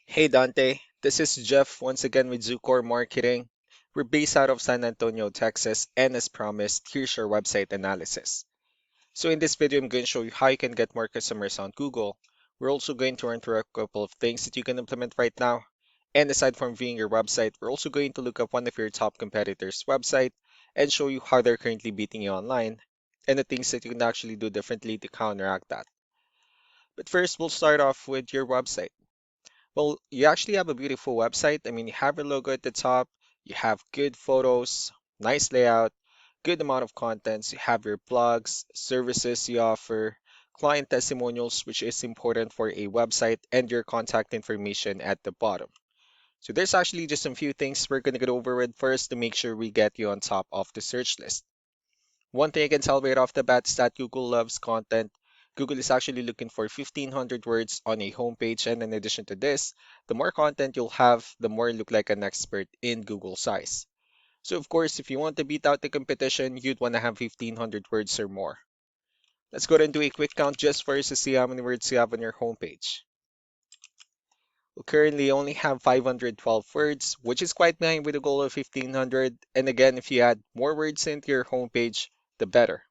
Hey Dante, this is Jeff once again with Zucor Marketing. We're based out of San Antonio, Texas, and as promised, here's your website analysis. So in this video, I'm going to show you how you can get more customers on Google. We're also going to run through a couple of things that you can implement right now. And aside from viewing your website, we're also going to look up one of your top competitors' website and show you how they're currently beating you online and the things that you can actually do differently to counteract that. But first, we'll start off with your website. Well, you actually have a beautiful website. I mean, you have your logo at the top, you have good photos, nice layout, good amount of contents, you have your blogs, services you offer, client testimonials, which is important for a website, and your contact information at the bottom. So there's actually just a few things we're going to get over with first to make sure we get you on top of the search list. One thing I can tell right off the bat is that Google loves content. Google is actually looking for 1,500 words on a homepage, and in addition to this, the more content you'll have, the more you look like an expert in Google size. So, of course, if you want to beat out the competition, you'd want to have 1,500 words or more. Let's go ahead and do a quick count just for us to see how many words you have on your homepage. We currently only have 512 words, which is quite behind with a goal of 1,500. And again, if you add more words into your homepage, the better.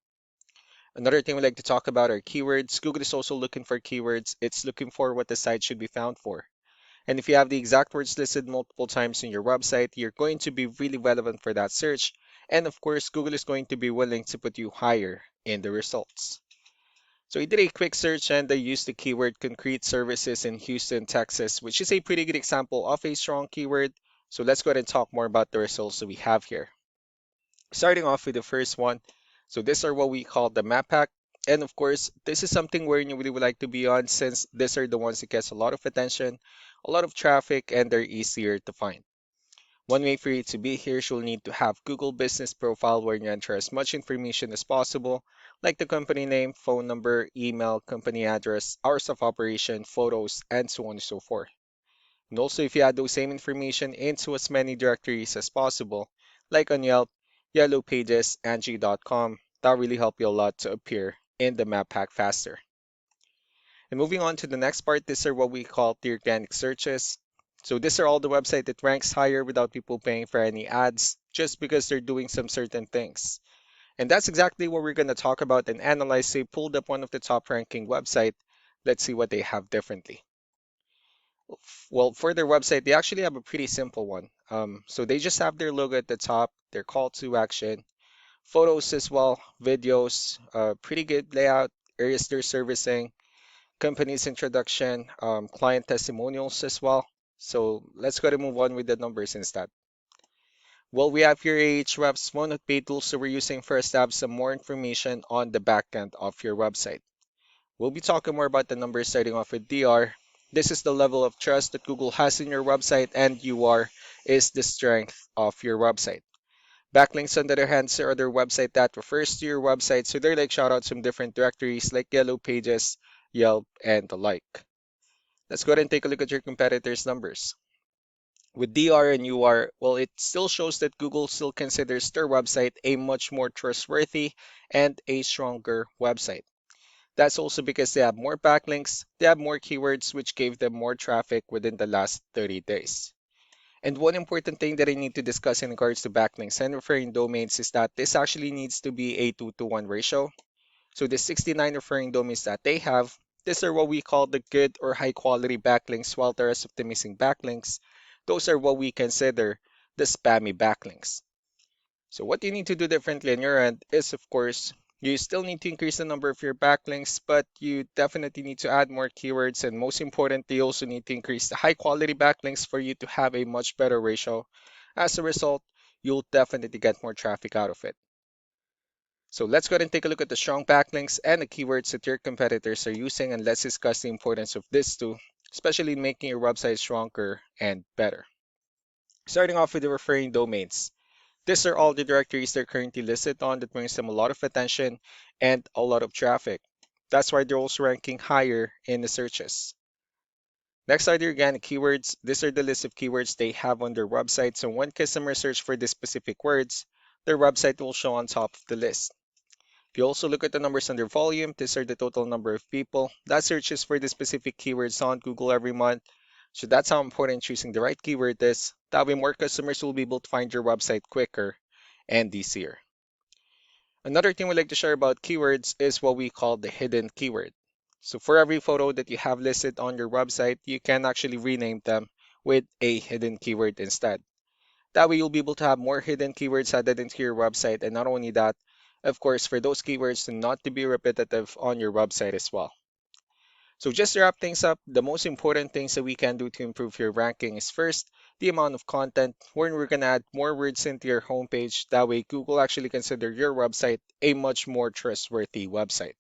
Another thing we like to talk about are keywords. Google is also looking for keywords. It's looking for what the site should be found for. And if you have the exact words listed multiple times in your website, you're going to be really relevant for that search. And of course, Google is going to be willing to put you higher in the results. So we did a quick search and I used the keyword concrete services in Houston, Texas, which is a pretty good example of a strong keyword. So let's go ahead and talk more about the results that we have here. Starting off with the first one. So these are what we call the map pack. And of course, this is something where you really would like to be on since these are the ones that gets a lot of attention, a lot of traffic, and they're easier to find. One way for you to be here, you'll need to have Google Business Profile where you enter as much information as possible, like the company name, phone number, email, company address, hours of operation, photos, and so on and so forth. And also, if you add those same information into as many directories as possible, like on Yelp, Yellow Pages, Angie.com, that really help you a lot to appear in the map pack faster. And moving on to the next part, these are what we call the organic searches. So these are all the website that ranks higher without people paying for any ads, just because they're doing some certain things. And that's exactly what we're going to talk about and analyze. Say, pulled up one of the top ranking website. Let's see what they have differently. Well, for their website, they actually have a pretty simple one. So they just have their logo at the top, their call to action, photos as well, videos, pretty good layout, areas they're servicing, company's introduction, client testimonials as well. So let's go to move on with the numbers instead. Well, we have here Ahrefs, one of the paid tools that we're using first to have some more information on the backend of your website. We'll be talking more about the numbers starting off with DR. This is the level of trust that Google has in your website, and UR is the strength of your website. Backlinks, on the other hand, are other website that refers to your website, so they're like shoutouts from different directories like Yellow Pages, Yelp, and the like. Let's go ahead and take a look at your competitors' numbers. With DR and UR, well, it still shows that Google still considers their website a much more trustworthy and a stronger website. That's also because they have more backlinks, they have more keywords, which gave them more traffic within the last 30 days. And one important thing that I need to discuss in regards to backlinks and referring domains is that this actually needs to be a 2 to 1 ratio. So the 69 referring domains that they have, these are what we call the good or high quality backlinks, while the rest of the missing backlinks, those are what we consider the spammy backlinks. So what you need to do differently on your end is, of course, you still need to increase the number of your backlinks, but you definitely need to add more keywords. And most importantly, you also need to increase the high quality backlinks for you to have a much better ratio. As a result, you'll definitely get more traffic out of it. So let's go ahead and take a look at the strong backlinks and the keywords that your competitors are using, and let's discuss the importance of this too, especially in making your website stronger and better. Starting off with the referring domains. These are all the directories they're currently listed on that brings them a lot of attention and a lot of traffic. That's why they're also ranking higher in the searches. Next are the organic keywords. These are the list of keywords they have on their website. So when customers search for these specific words, their website will show on top of the list. If you also look at the numbers under volume, these are the total number of people that searches for the specific keywords on Google every month. So that's how important choosing the right keyword is. That way more customers will be able to find your website quicker and easier. Another thing we like to share about keywords is what we call the hidden keyword. So for every photo that you have listed on your website, you can actually rename them with a hidden keyword instead. That way you'll be able to have more hidden keywords added into your website. And not only that, of course, for those keywords to not to be repetitive on your website as well. So just to wrap things up, the most important things that we can do to improve your ranking is first, the amount of content, where we're going to add more words into your homepage. That way Google actually consider your website a much more trustworthy website.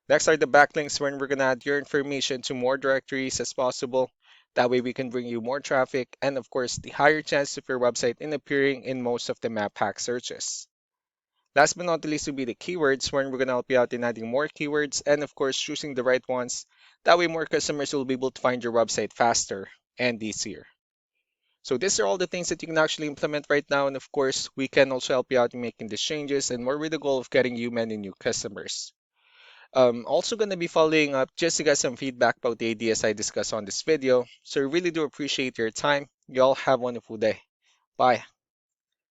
Next are the backlinks, when we're going to add your information to more directories as possible. That way we can bring you more traffic and of course the higher chance of your website in appearing in most of the map hack searches. Last but not least will be the keywords, when we're going to help you out in adding more keywords and of course choosing the right ones. That way more customers will be able to find your website faster and easier. So these are all the things that you can actually implement right now, and of course we can also help you out in making these changes and more with the goal of getting you many new customers. Also going to be following up just to get some feedback about the ideas I discussed on this video. So I really do appreciate your time. You all have a wonderful day. Bye.